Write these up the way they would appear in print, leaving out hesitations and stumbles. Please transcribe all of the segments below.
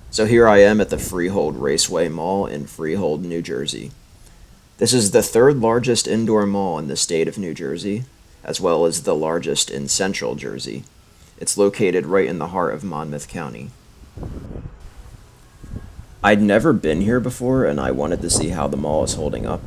So here I am at the Freehold Raceway Mall in Freehold, New Jersey. This is the third largest indoor mall in the state of New Jersey, as well as the largest in central Jersey. It's located right in the heart of Monmouth County. I'd never been here before and I wanted to see how the mall is holding up.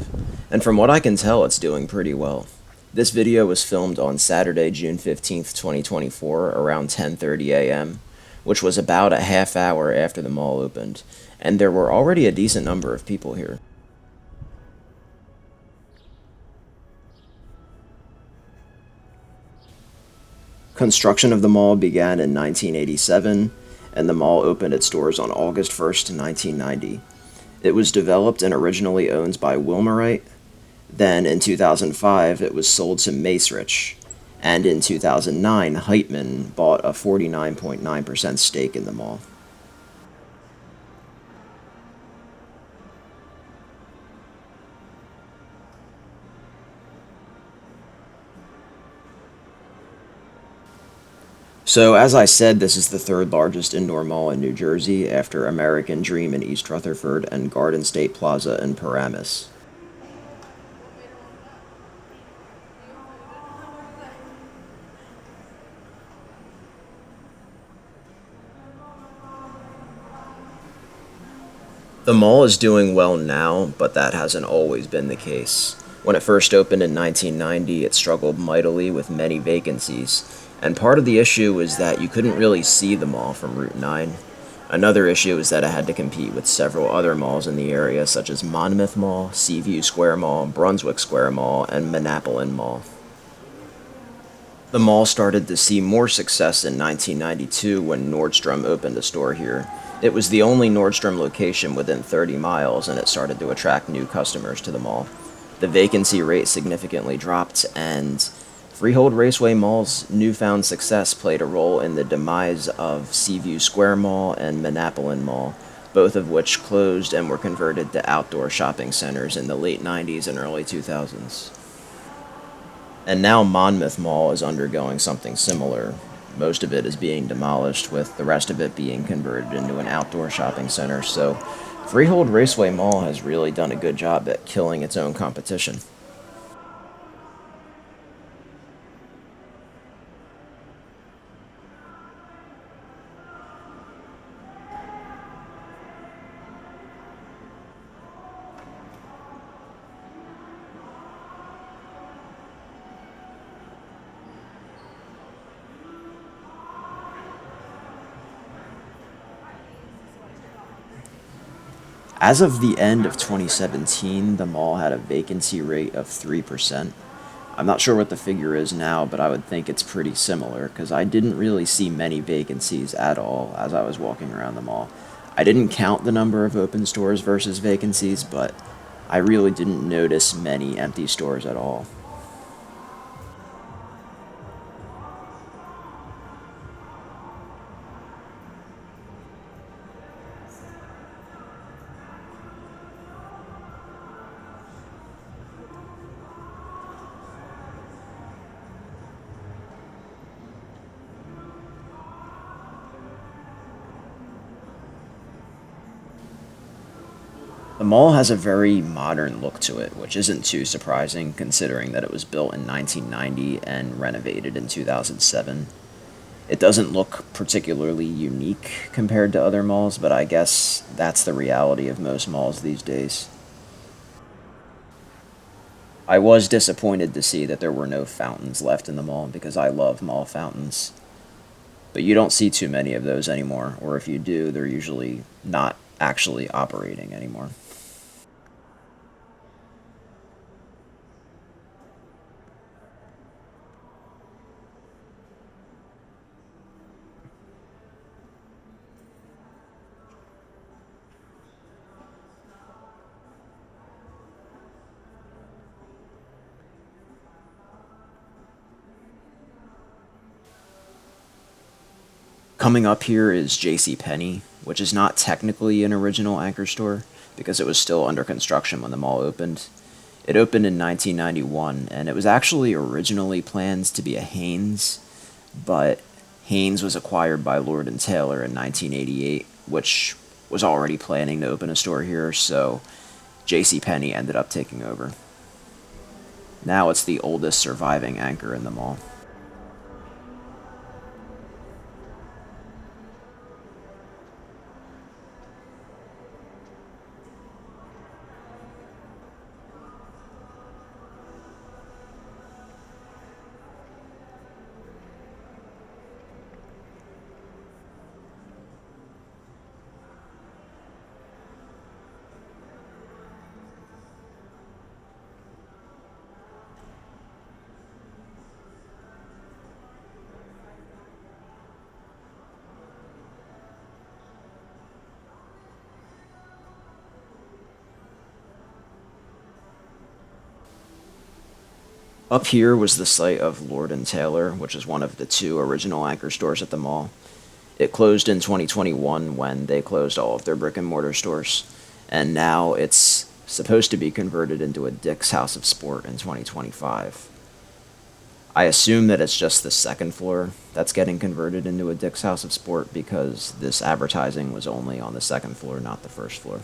And from what I can tell, it's doing pretty well. This video was filmed on Saturday, June 15th, 2024, around 10:30 a.m., which was about a half hour after the mall opened, and there were already a decent number of people here. Construction of the mall began in 1987, and the mall opened its doors on August 1st, 1990. It was developed and originally owned by Wilmerite. Then, in 2005, it was sold to Macerich, and in 2009, Heitman bought a 49.9% stake in the mall. So, as I said, this is the third largest indoor mall in New Jersey after American Dream in East Rutherford and Garden State Plaza in Paramus. The mall is doing well now, but that hasn't always been the case. When it first opened in 1990, it struggled mightily with many vacancies, and part of the issue is that you couldn't really see the mall from Route 9. Another issue is that it had to compete with several other malls in the area, such as Monmouth Mall, Seaview Square Mall, Brunswick Square Mall, and Monapolin Mall. The mall started to see more success in 1992 when Nordstrom opened a store here. It was the only Nordstrom location within 30 miles, and it started to attract new customers to the mall. The vacancy rate significantly dropped, and Freehold Raceway Mall's newfound success played a role in the demise of Seaview Square Mall and Monapolin Mall, both of which closed and were converted to outdoor shopping centers in the late 90s and early 2000s. And now Monmouth Mall is undergoing something similar. Most of it is being demolished, with the rest of it being converted into an outdoor shopping center, so Freehold Raceway Mall has really done a good job at killing its own competition. As of the end of 2017, the mall had a vacancy rate of 3%. I'm not sure what the figure is now, but I would think it's pretty similar because I didn't really see many vacancies at all as I was walking around the mall. I didn't count the number of open stores versus vacancies, but I really didn't notice many empty stores at all. The mall has a very modern look to it, which isn't too surprising considering that it was built in 1990 and renovated in 2007. It doesn't look particularly unique compared to other malls, but I guess that's the reality of most malls these days. I was disappointed to see that there were no fountains left in the mall because I love mall fountains. But you don't see too many of those anymore, or if you do, they're usually not actually operating anymore. Coming up here is J.C. Penney, which is not technically an original anchor store because it was still under construction when the mall opened. It opened in 1991, and it was actually originally planned to be a Hanes, but Hanes was acquired by Lord and Taylor in 1988, which was already planning to open a store here, so J.C. Penney ended up taking over. Now it's the oldest surviving anchor in the mall. Up here was the site of Lord and Taylor, which is one of the two original anchor stores at the mall. It closed in 2021 when they closed all of their brick and mortar stores, and now it's supposed to be converted into a Dick's House of Sport in 2025. I assume that it's just the second floor that's getting converted into a Dick's House of Sport because this advertising was only on the second floor, not the first floor.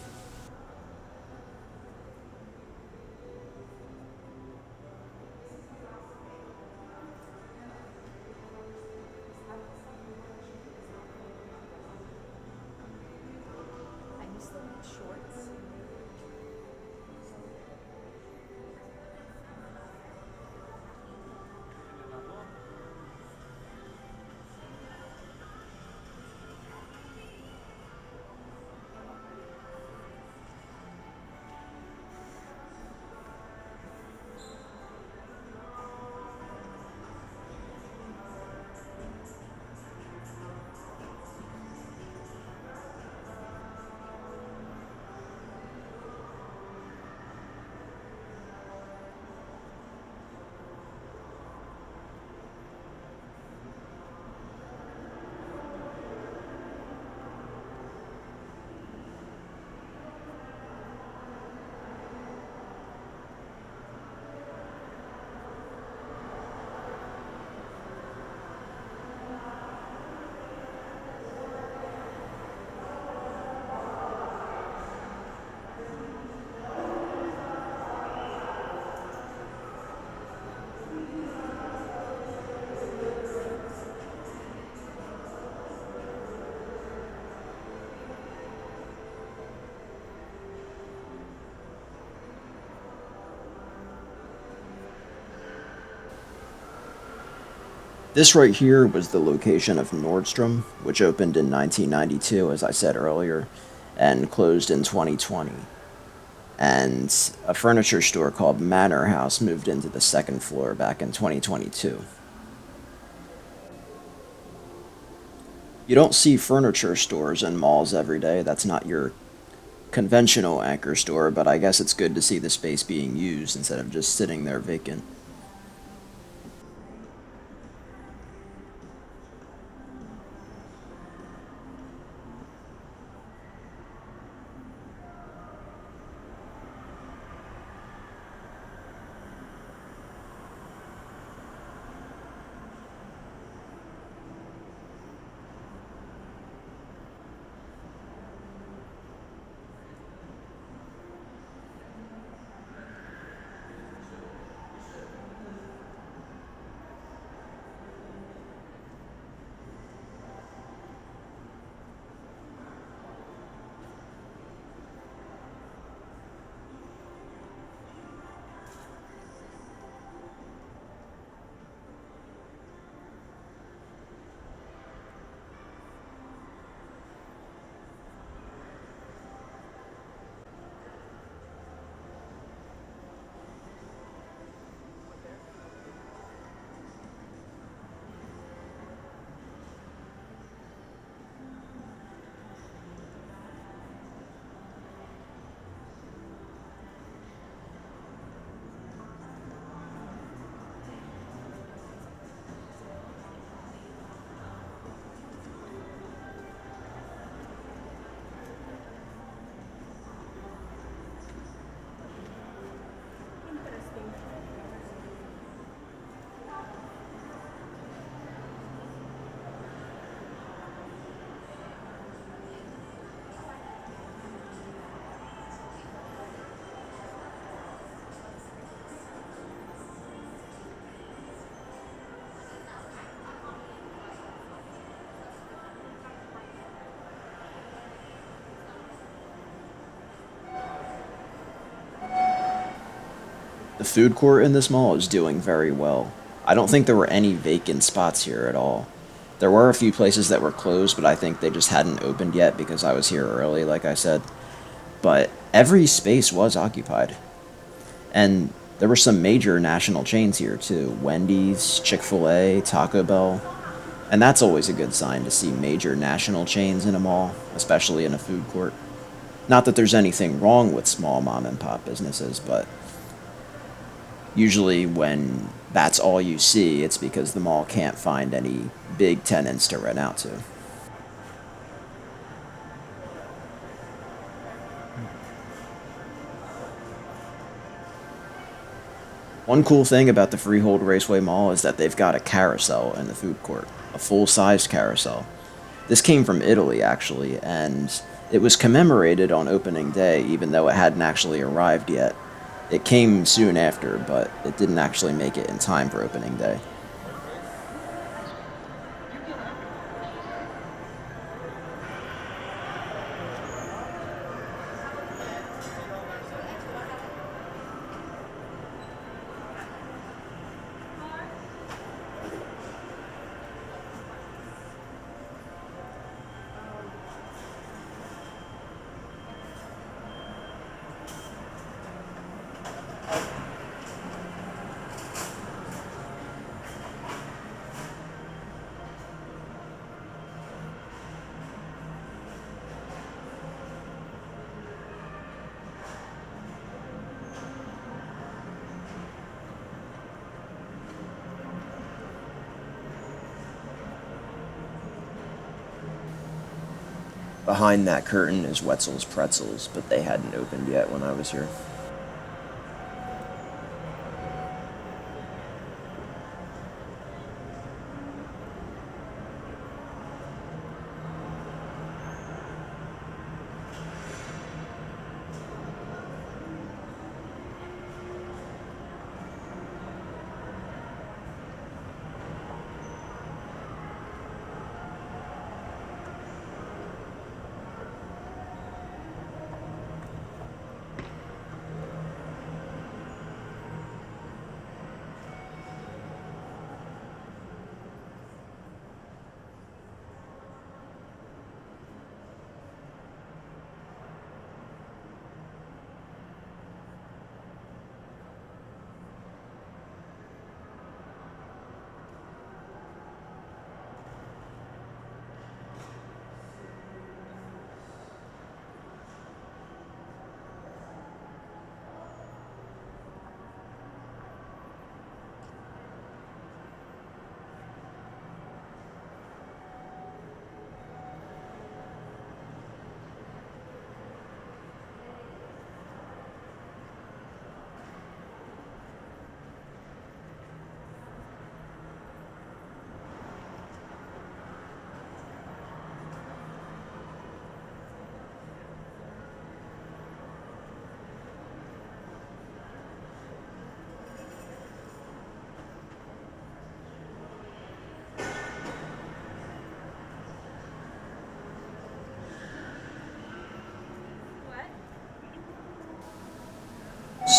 This right here was the location of Nordstrom, which opened in 1992, as I said earlier, and closed in 2020. And a furniture store called Manor House moved into the second floor back in 2022. You don't see furniture stores in malls every day. That's not your conventional anchor store, but I guess it's good to see the space being used instead of just sitting there vacant. The food court in this mall is doing very well. I don't think there were any vacant spots here at all. There were a few places that were closed, but I think they just hadn't opened yet because I was here early, like I said. But every space was occupied. And there were some major national chains here too: Wendy's, Chick-fil-A, Taco Bell. And that's always a good sign to see major national chains in a mall, especially in a food court. Not that there's anything wrong with small mom and pop businesses, but usually when that's all you see, it's because the mall can't find any big tenants to rent out to. One cool thing about the Freehold Raceway Mall is that they've got a carousel in the food court, a full-sized carousel. This came from Italy, actually, and it was commemorated on opening day, even though it hadn't actually arrived yet. It came soon after, but it didn't actually make it in time for opening day. Behind that curtain is Wetzel's Pretzels, but they hadn't opened yet when I was here.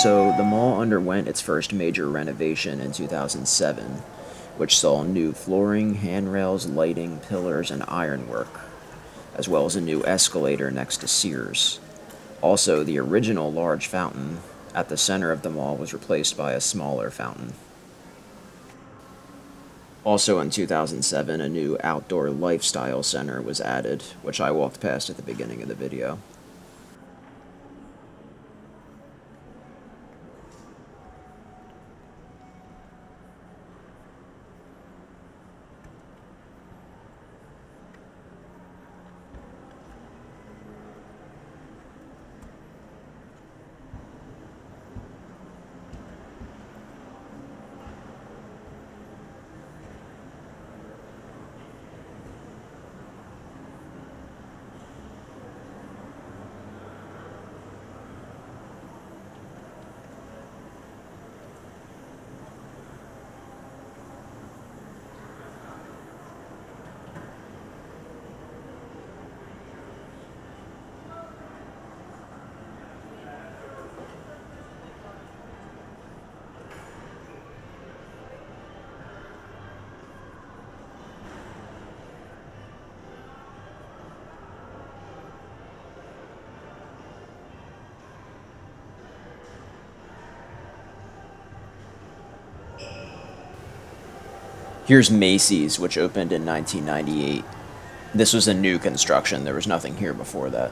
So, the mall underwent its first major renovation in 2007, which saw new flooring, handrails, lighting, pillars, and ironwork, as well as a new escalator next to Sears. Also, the original large fountain at the center of the mall was replaced by a smaller fountain. Also in 2007, a new outdoor lifestyle center was added, which I walked past at the beginning of the video. Here's Macy's, which opened in 1998. This was a new construction. There was nothing here before that.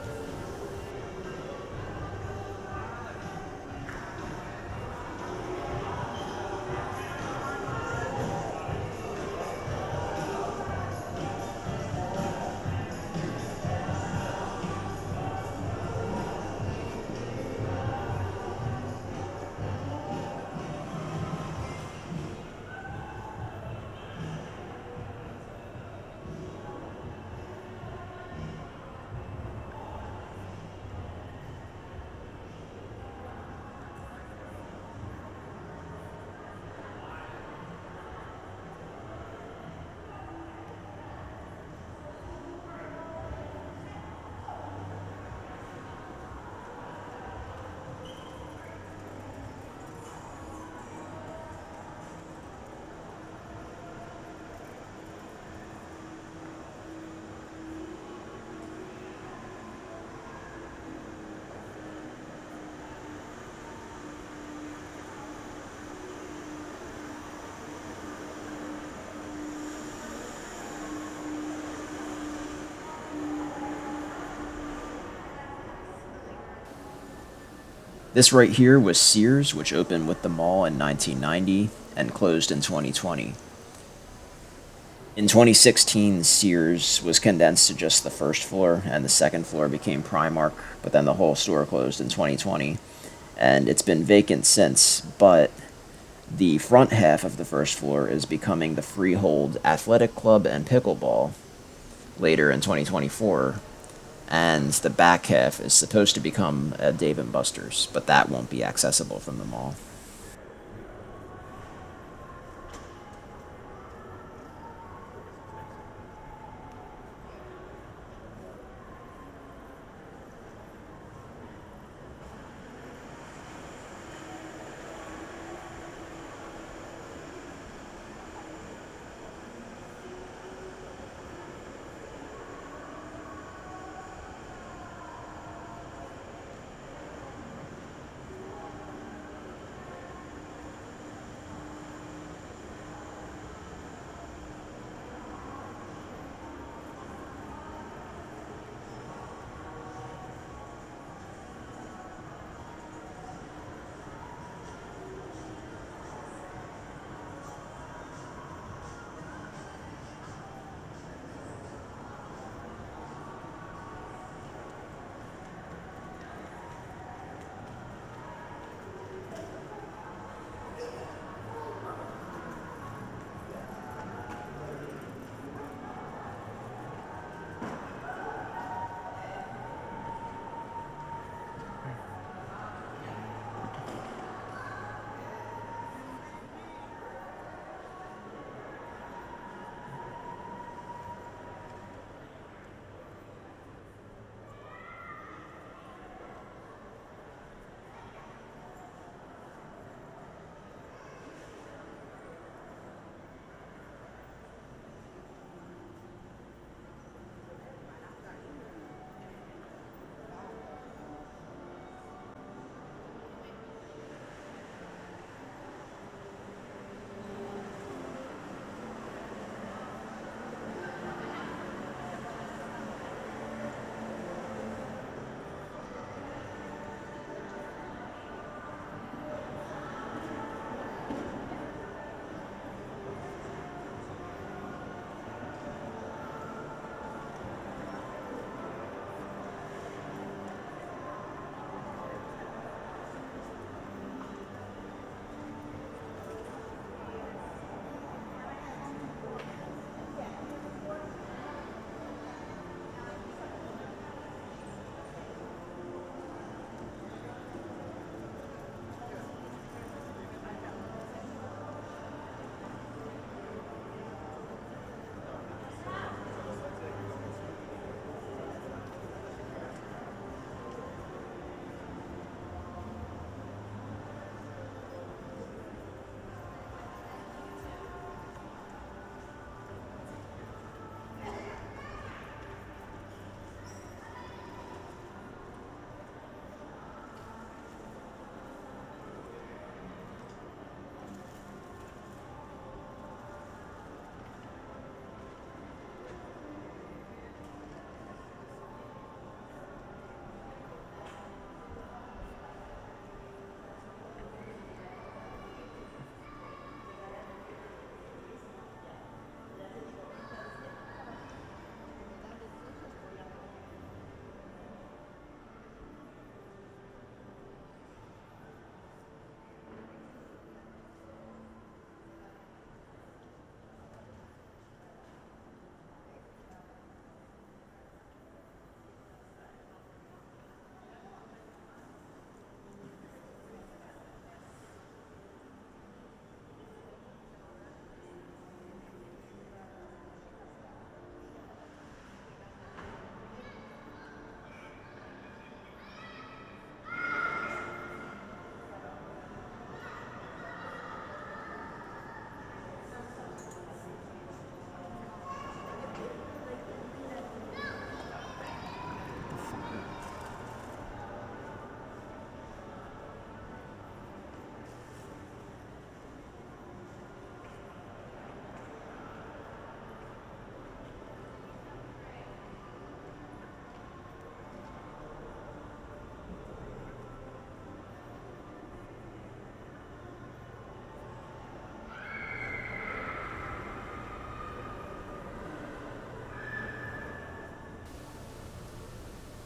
This right here was Sears, which opened with the mall in 1990 and closed in 2020. In 2016, Sears was condensed to just the first floor, and the second floor became Primark, but then the whole store closed in 2020. And it's been vacant since, but the front half of the first floor is becoming the Freehold Athletic Club and Pickleball later in 2024, and the back half is supposed to become a Dave & Buster's, but that won't be accessible from the mall.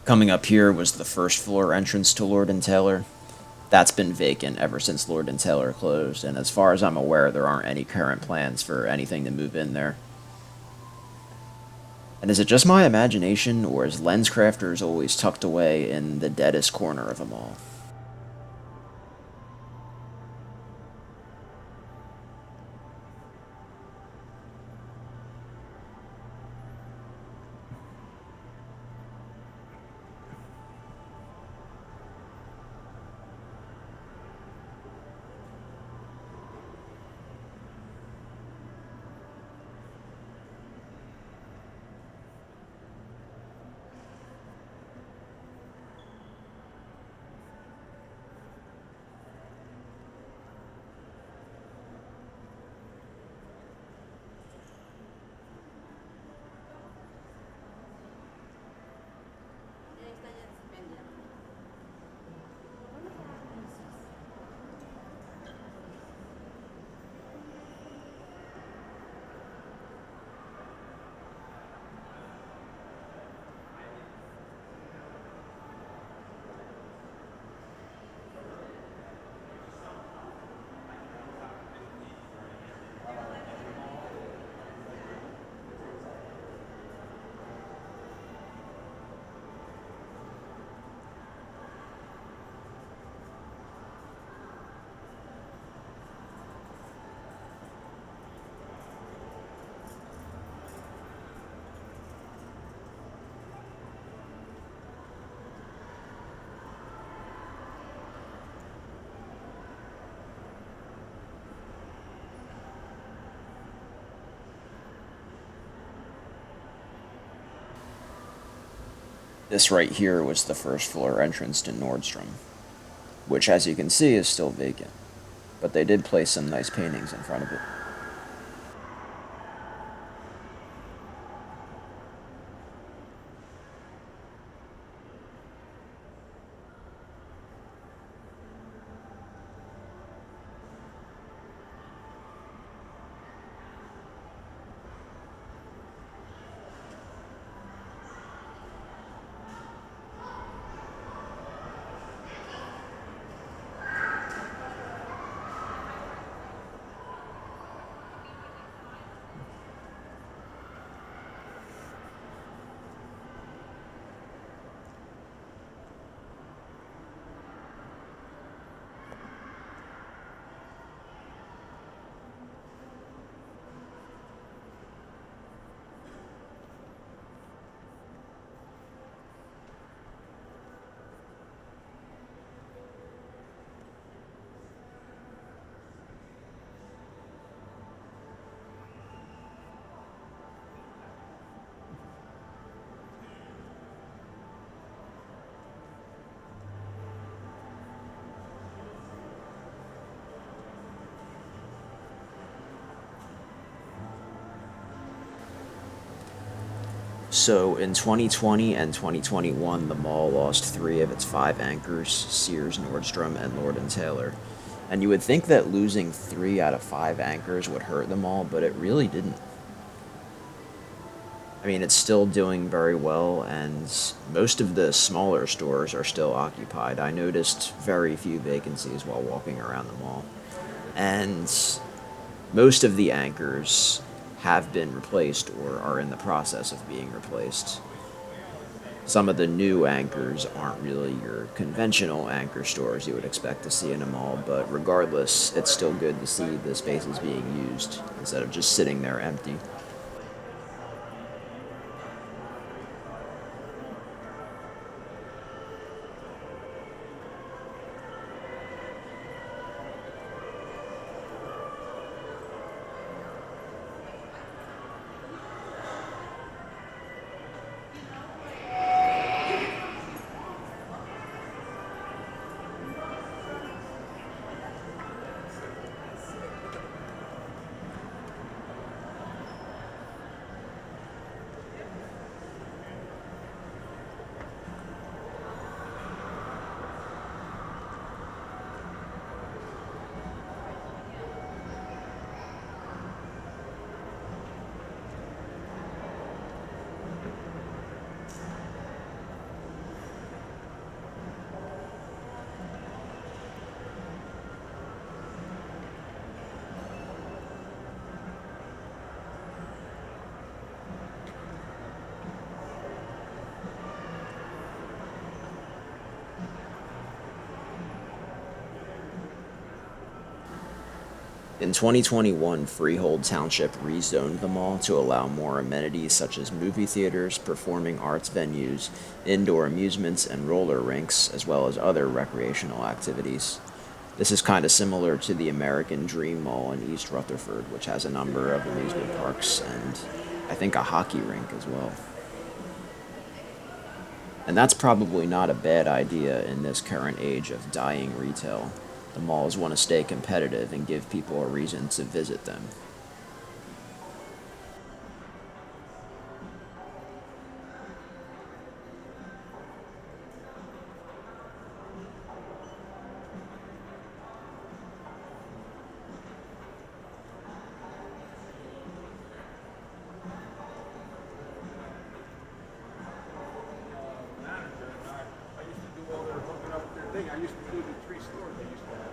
Coming up here was the first floor entrance to Lord and Taylor. That's been vacant ever since Lord and Taylor closed, and as far as I'm aware, there aren't any current plans for anything to move in there. And is it just my imagination, or is LensCrafters always tucked away in the deadest corner of them all? This right here was the first floor entrance to Nordstrom, which, as you can see, is still vacant, but they did place some nice paintings in front of it. So in 2020 and 2021, the mall lost three of its five anchors, Sears, Nordstrom, and Lord & Taylor. And you would think that losing three out of five anchors would hurt them all, but it really didn't. I mean, it's still doing very well, and most of the smaller stores are still occupied. I noticed very few vacancies while walking around the mall. And most of the anchors have been replaced or are in the process of being replaced. Some of the new anchors aren't really your conventional anchor stores you would expect to see in a mall, but regardless, it's still good to see the spaces being used instead of just sitting there empty. In 2021, Freehold Township rezoned the mall to allow more amenities such as movie theaters, performing arts venues, indoor amusements, and roller rinks, as well as other recreational activities. This is kind of similar to the American Dream Mall in East Rutherford, which has a number of amusement parks and I think a hockey rink as well. And that's probably not a bad idea in this current age of dying retail. The malls want to stay competitive and give people a reason to visit them. Manager, and I used to do all their hooking up their thing. I used to do the three stores they used to have.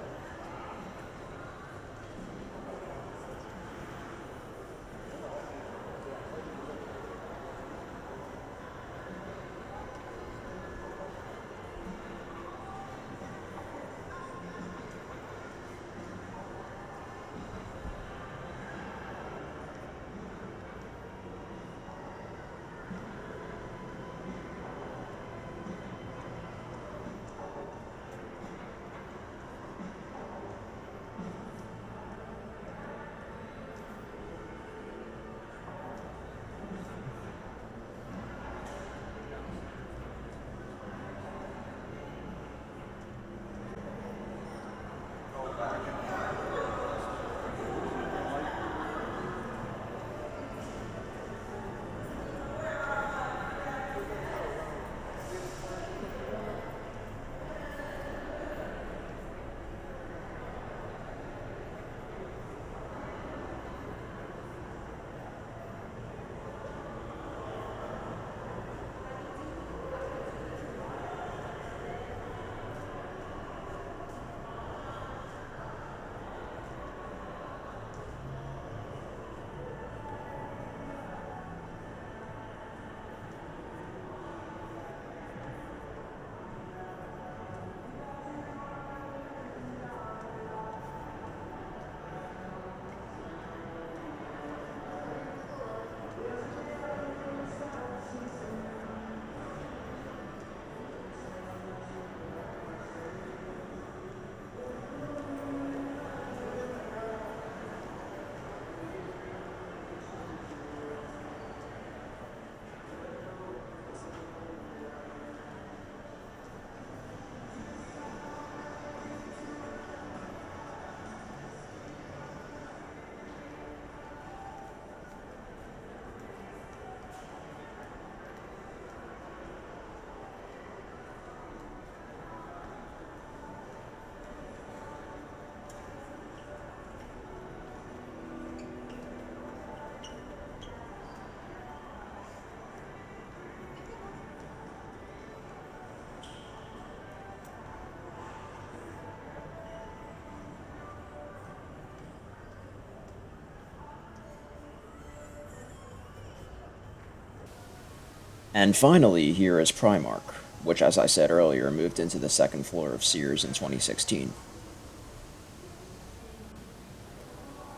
And finally, here is Primark, which, as I said earlier, moved into the second floor of Sears in 2016.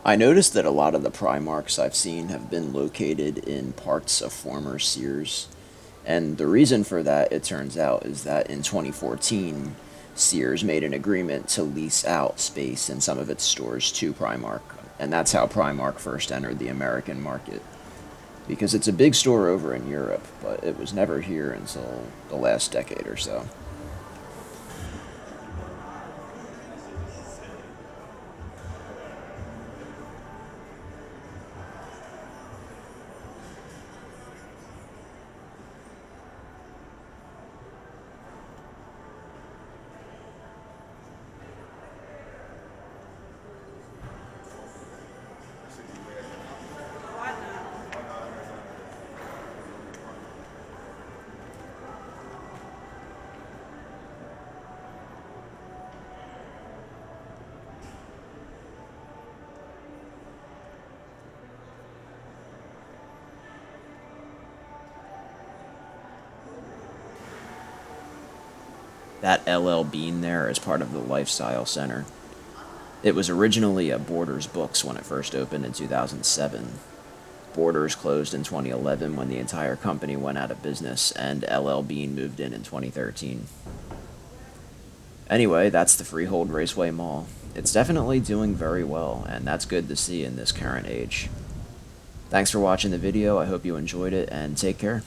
I noticed that a lot of the Primarks I've seen have been located in parts of former Sears. And the reason for that, it turns out, is that in 2014, Sears made an agreement to lease out space in some of its stores to Primark. And that's how Primark first entered the American market. Because it's a big store over in Europe, but it was never here until the last decade or so. That LL Bean there is part of the Lifestyle Center. It was originally a Borders Books when it first opened in 2007. Borders closed in 2011 when the entire company went out of business, and LL Bean moved in 2013. Anyway, that's the Freehold Raceway Mall. It's definitely doing very well, and that's good to see in this current age. Thanks for watching the video, I hope you enjoyed it, and take care.